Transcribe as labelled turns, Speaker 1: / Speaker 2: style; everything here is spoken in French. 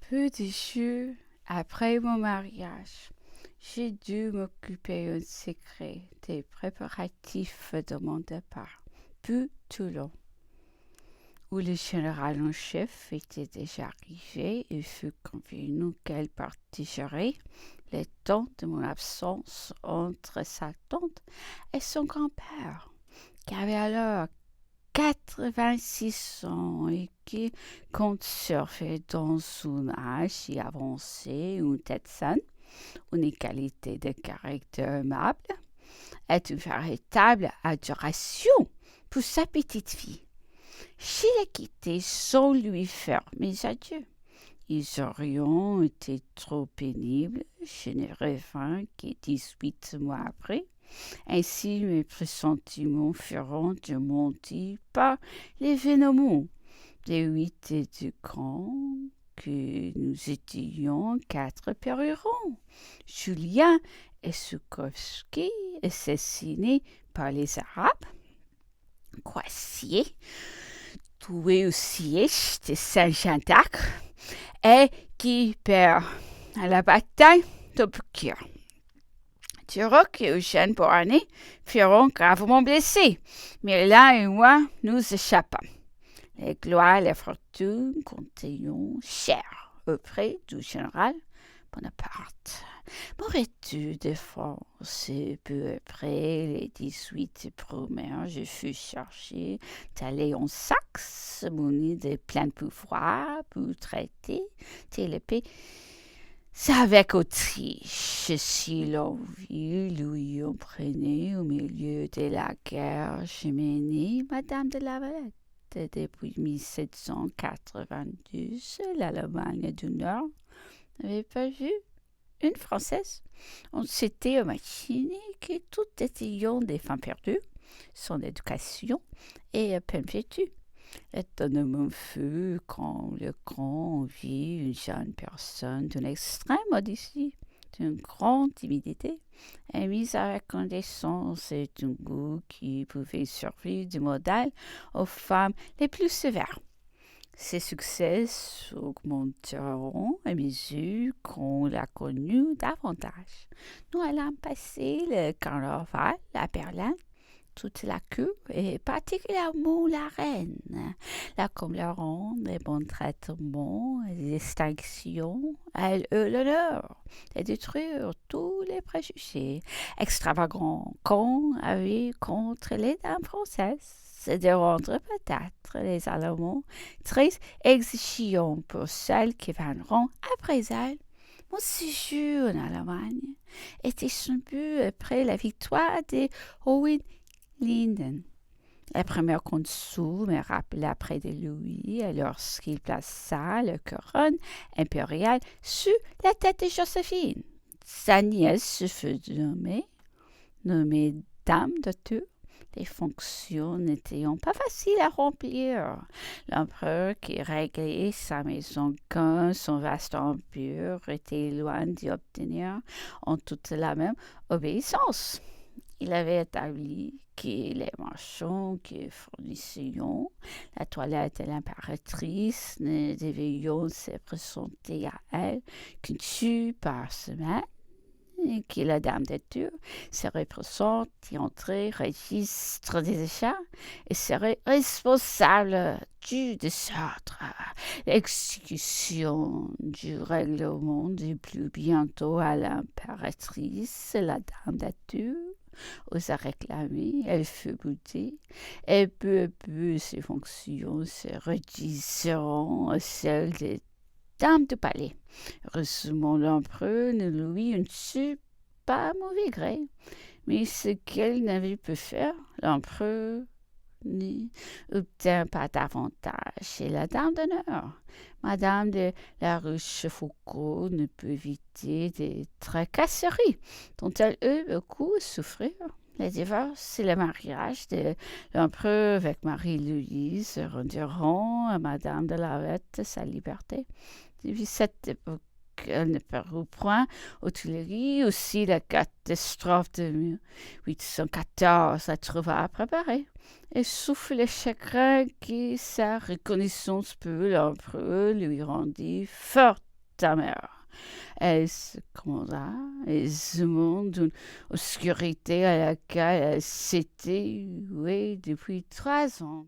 Speaker 1: Peu de jours après mon mariage, j'ai dû m'occuper en secret des préparatifs de mon départ, puis Toulon, où le général en chef était déjà arrivé et fut convenu qu'elle partagerait le temps de mon absence entre sa tante et son grand-père, qui avait alors 86 ans et qui conservait dans son âge si avancé une tête saine, une qualité de caractère aimable et une véritable adoration pour sa petite fille. Je l'ai quitté sans lui faire mes adieux. Ils aurions été trop pénibles, je ne revins que 18 mois après. Ainsi mes pressentiments feront de monter par l'événement des 8 et du grand que nous étions 4 Perrurons. Julien et Soukowski, assassinés par les Arabes, Coissier, tué au siège de Saint-Jean-d'Acre, et qui perd à la bataille de Bucure. Turok et Eugène Beauharnais furent gravement blessés, mais l'un et moi nous échappâmes. Les gloires et les fortunes comptaient cher auprès du général Bonaparte. M'aurais-tu défoncé peu après les 18 premières, je fus chargé d'aller en Saxe, muni de plein pouvoir pour traiter de l'épée. C'est avec Autriche, si l'on vit Louis en prenait au milieu de la guerre menée Madame de la Valette. Depuis 1792, l'Allemagne du Nord n'avait pas vu une Française. On s'était imaginé que toutes étions des femmes perdues, sans éducation et à peine vêtues. L'étonnement fut quand le grand vit une jeune personne d'une extrême modestie, d'une grande timidité, et mise à la connaissance et d'un goût qui pouvait servir de modèle aux femmes les plus sévères. Ses succès augmenteront à mesure qu'on la connut davantage. Nous allons passer le carnaval à Berlin. Toute la cour, et particulièrement la reine, la commémorant des bons traitements et des distinctions. Elle eut l'honneur de détruire tous les préjugés extravagants qu'on avait contre les dames françaises, et de rendre peut-être les Allemands très exigeants pour celles qui viendront après elles. Mon séjour en Allemagne était son but après la victoire de Hohenlinden. La première consul me rappela près de lui lorsqu'il plaça la couronne impériale sur la tête de Joséphine. Sa nièce fut nommée dame de Tours. Les fonctions n'étaient pas faciles à remplir. L'empereur qui réglait sa maison comme son vaste empire était loin d'y obtenir en toute la même obéissance. Il avait établi que les marchands qui fournissaient la toilette de l'impératrice ne devaient se présenter à elle qu'une fois par semaine, et que la dame de Tours serait présente y entrer registre des achats et serait responsable du désordre. L'exécution du règlement du plus bientôt à l'impératrice, la dame de Tours osa réclamer, elle fut boudée, et peu à peu ses fonctions se réduisiront à celles des dames du palais. Heureusement, l'empereur ne lui en sut pas mauvais gré, mais ce qu'elle n'avait pu faire, l'empereur n'y obtint pas davantage. Et la dame d'honneur, Madame de la Rochefoucauld, ne put éviter des tracasseries dont elle eut beaucoup à souffrir. Le divorce et le mariage de l'empereur avec Marie-Louise rendiront à Madame de la Valette sa liberté. Depuis cette époque, elle ne parut point aux Tuileries. Aussi, la catastrophe de 1814 la trouva préparée. Elle souffre le chagrin que sa reconnaissance pour l'empereur lui rendit fort ta mère. Elle se commanda et ce monde d'une obscurité à laquelle elle s'était vouée depuis 3 ans.